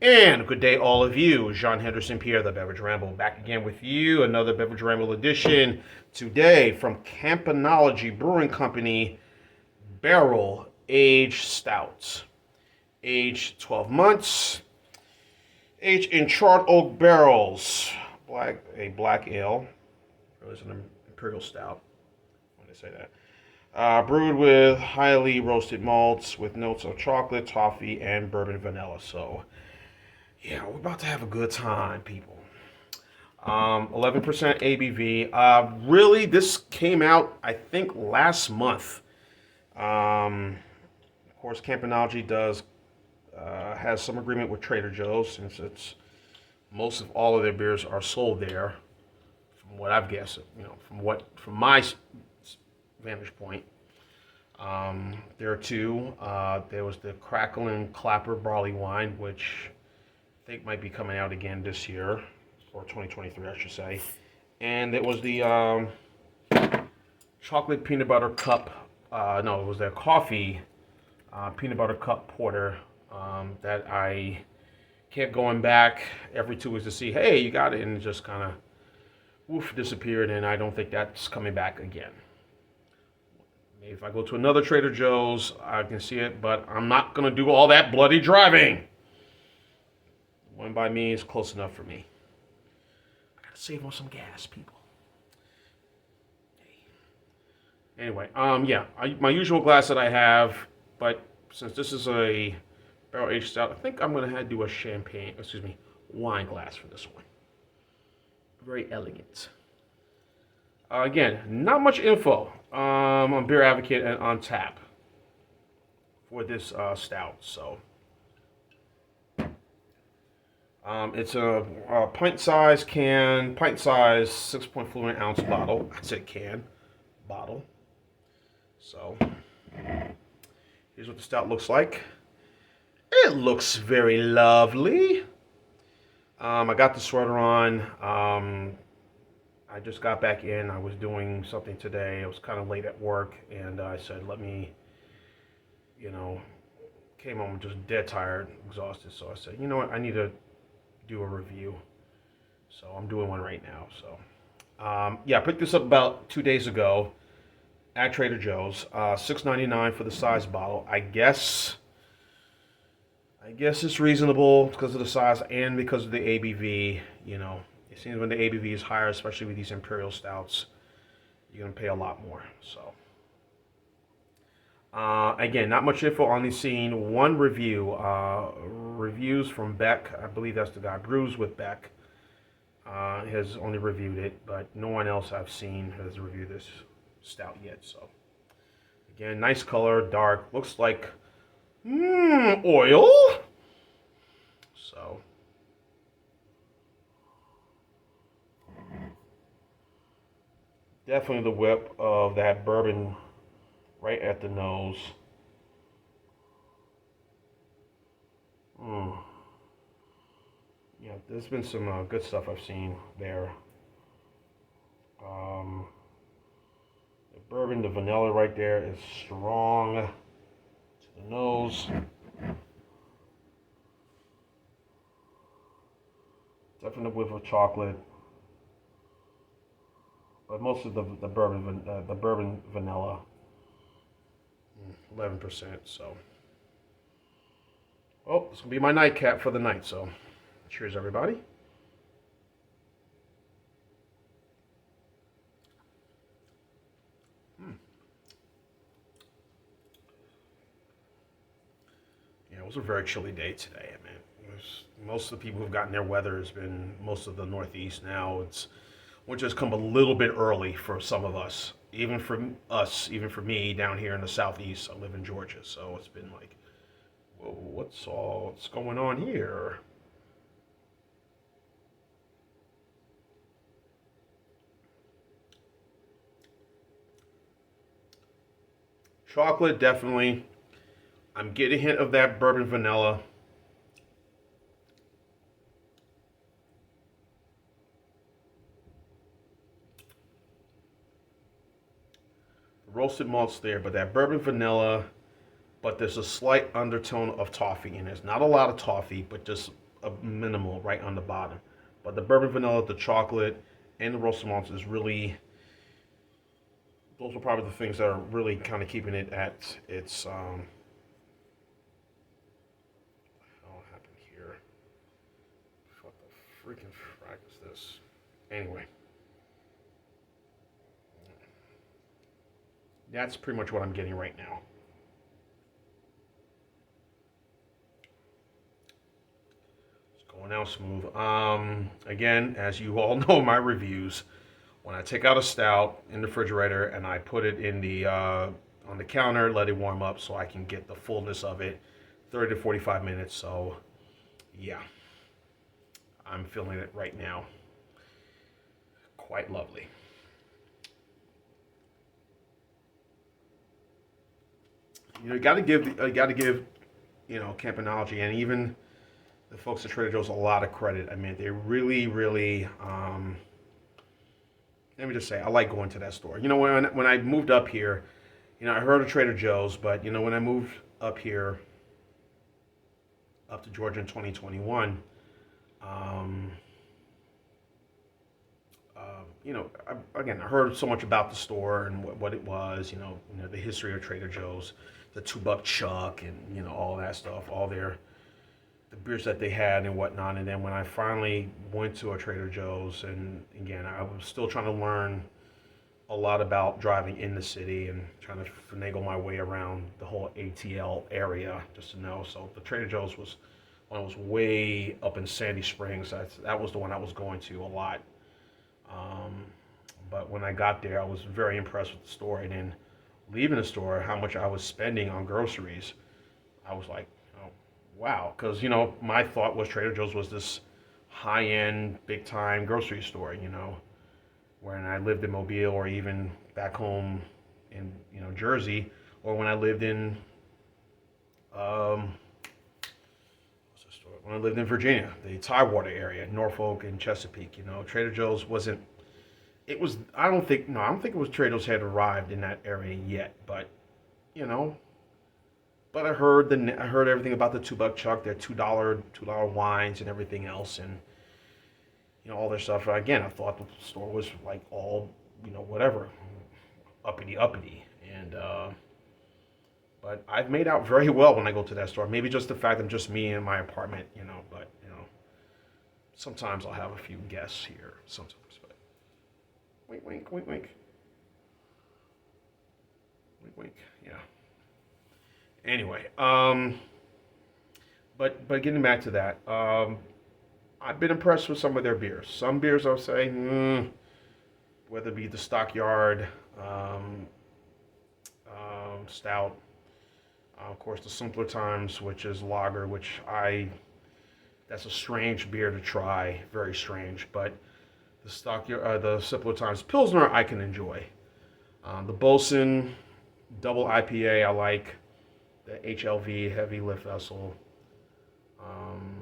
And good day, all of you. Jean Henderson Pierre, the Beverage Ramble, back again with you. Another Beverage Ramble edition today from Campanology Brewing Company, Barrel Aged Stouts. Aged 12 months. Aged in charred oak barrels. A black ale. Or is it an Imperial Stout? When I say that. Brewed with highly roasted malts with notes of chocolate, toffee, and bourbon vanilla. So, yeah, we're about to have a good time, people. 11% ABV. Really, this came out, I think, last month. Of course, Campanology has some agreement with Trader Joe's since it's most of all of their beers are sold there. From what I've guessed, from my vantage point. There are two. There was the Crackling Clapper Barley Wine, which I think might be coming out again this year, or 2023, I should say. And it was the chocolate peanut butter cup. No, it was their coffee peanut butter cup porter that I kept going back every 2 weeks to see, hey, you got it, and it just kind of woof disappeared, and I don't think that's coming back again. Maybe if I go to another Trader Joe's, I can see it, but I'm not gonna do all that bloody driving. One by me is close enough for me. I gotta save on some gas, people. Anyway, yeah, my usual glass that I have, but since this is a barrel aged stout, I think I'm gonna do a wine glass for this one. Very elegant. Again, not much info on Beer Advocate and on tap for this stout. So it's a pint-sized can, pint-sized 6.4 fluid ounce bottle. I said can, bottle. So here's what the stout looks like. It looks very lovely. I got the sweater on. I just got back in. I was doing something today. I was kind of late at work, and I said, let me, came home just dead tired, exhausted. So I said, you know what, I need to do a review. So I'm doing one right now. So, yeah, I picked this up about 2 days ago at Trader Joe's. $6.99 for the size bottle. I guess it's reasonable because of the size and because of the ABV, It seems when the ABV is higher, especially with these Imperial Stouts, you're going to pay a lot more. So, again, not much info on the scene. One review. Reviews from Beck. I believe that's the guy. Brews with Beck. Has only reviewed it, but no one else I've seen has reviewed this stout yet. So, again, nice color, dark. Looks like oil. So. Definitely the whip of that bourbon right at the nose. Yeah, there's been some good stuff I've seen there. The bourbon, the vanilla right there is strong to the nose. Definitely a whiff of chocolate. But most of the bourbon vanilla, 11%. So, oh, this will be my nightcap for the night. So, cheers, everybody. Yeah, it was a very chilly day today. I mean, most of the people who've gotten their weather has been most of the Northeast now. Which has come a little bit early for some of us. Even for me down here in the Southeast. I live in Georgia, so it's been like, whoa, what's going on here? Chocolate, definitely. I'm getting a hint of that bourbon vanilla. Roasted malts there, but that bourbon vanilla, but there's a slight undertone of toffee in it. It's not a lot of toffee, but just a minimal right on the bottom. But the bourbon vanilla, the chocolate, and the roasted malts is really, those are probably the things that are really kind of keeping it at its, what happened here? What the freaking frack is this? Anyway, that's pretty much what I'm getting right now. It's going out smooth. Again, as you all know, my reviews. When I take out a stout in the refrigerator and I put it in the on the counter, let it warm up so I can get the fullness of it, 30 to 45 minutes. So, yeah, I'm feeling it right now. Quite lovely. You got to give, Campanology and even the folks at Trader Joe's a lot of credit. I mean, they really, really. Let me just say, I like going to that store. When I moved up here, I heard of Trader Joe's, but when I moved up here, up to Georgia in 2021, um, again, I heard so much about the store and what it was. The history of Trader Joe's, the $2 chuck, and all that stuff, all the beers that they had and whatnot. And then when I finally went to a Trader Joe's, and again, I was still trying to learn a lot about driving in the city and trying to finagle my way around the whole ATL area just to know. So the Trader Joe's was when I was way up in Sandy Springs. That was the one I was going to a lot. But when I got there, I was very impressed with the store. And then leaving the store, how much I was spending on groceries, I was like, oh, wow. Because, my thought was Trader Joe's was this high-end, big-time grocery store, when I lived in Mobile or even back home in, Jersey, or when I lived in, what's the store? When I lived in Virginia, the Tidewater area, Norfolk and Chesapeake, Trader Joe's wasn't, it was, I don't think it was Trader Joe's had arrived in that area yet, but, but I heard everything about the $2 chuck, their $2 wines and everything else, and all their stuff. Again, I thought the store was like all whatever, uppity, and but I've made out very well when I go to that store. Maybe just the fact I'm just me in my apartment, but sometimes I'll have a few guests here sometimes, but wink, wink, wink, wink, wink, wink, yeah. Anyway, but getting back to that, I've been impressed with some of their beers. Some beers I'll say, whether it be the Stockyard Stout, of course the Simpler Times, which is lager, that's a strange beer to try, very strange. But the Simpler Times Pilsner I can enjoy. The Bosun Double IPA I like. The HLV Heavy Lift Vessel.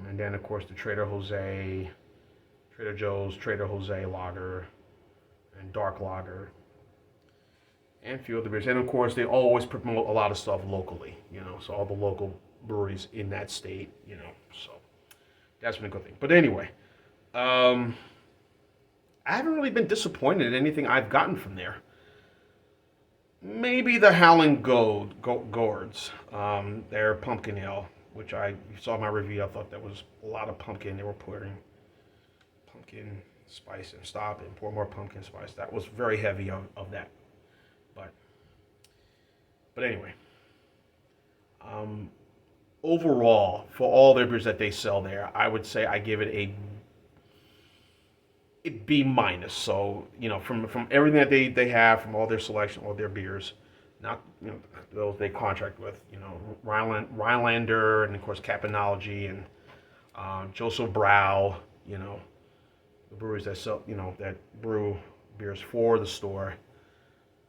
And then, of course, the Trader Joe's Trader Jose Lager and Dark Lager, and a few other beers. And, of course, they always promote a lot of stuff locally, so all the local breweries in that state, so that's been a good thing. But anyway, I haven't really been disappointed in anything I've gotten from there. Maybe the Howling Gourds, their pumpkin ale, which you saw my review. I thought that was a lot of pumpkin. They were pouring pumpkin spice and stop and pour more pumpkin spice. That was very heavy of that. But anyway, overall, for all their beers that they sell there, I would say I give it a B minus. So from everything that they have, from all their selection, all their beers, not those they contract with, Rhinelander, and of course Campanology and Joseph Brow, the breweries that sell, that brew beers for the store.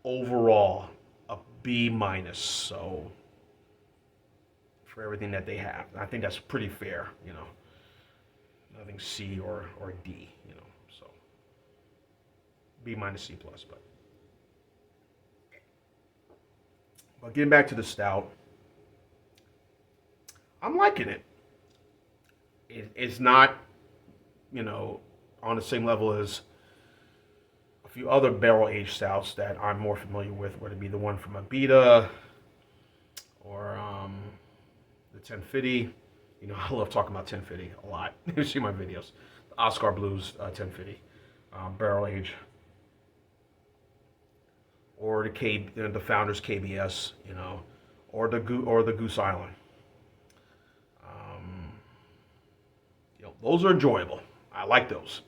Overall, a B minus. So for everything that they have, I think that's pretty fair. Nothing C or D. So B minus C plus, but getting back to the stout, I'm liking it. It's not, you know, on the same level as a few other barrel-aged stouts that I'm more familiar with, whether it be the one from Abita or the 1050. You know, I love talking about 1050 a lot. You see my videos. The Oscar Blues 1050 barrel-aged. Or the Founders KBS, you know, or the Goose Island. You know, those are enjoyable. I like those.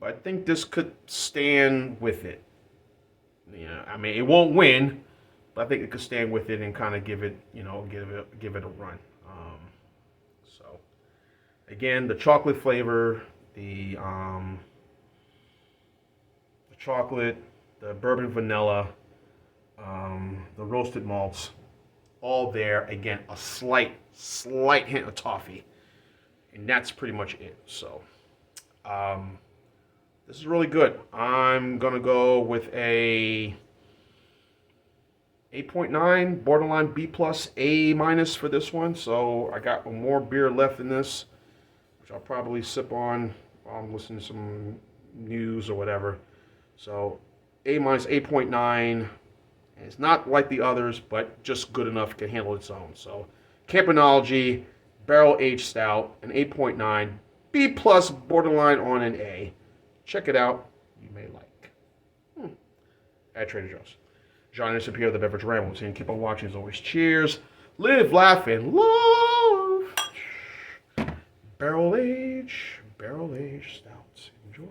But I think this could stand with it. Yeah, I mean, it won't win, but I think it could stand with it and kind of give it, you know, give it a run. So, again, the chocolate flavor, the chocolate, the bourbon vanilla, the roasted malts, all there. Again, a slight hint of toffee, and that's pretty much it. So, this is really good. I'm gonna go with a 8.9, borderline B plus, A minus for this one. So I got more beer left in this, which I'll probably sip on while I'm listening to some news or whatever. So A minus, 8.9. It's not like the others, but just good enough to handle its own. So Campanology, barrel aged stout, an 8.9, B plus, borderline on an A. Check it out. You may like. At Trader Joe's. John Anderson Pierre, the Beverage Rambles. And keep on watching as always. Cheers. Live, laugh, and love. Barrel aged stouts. Enjoy.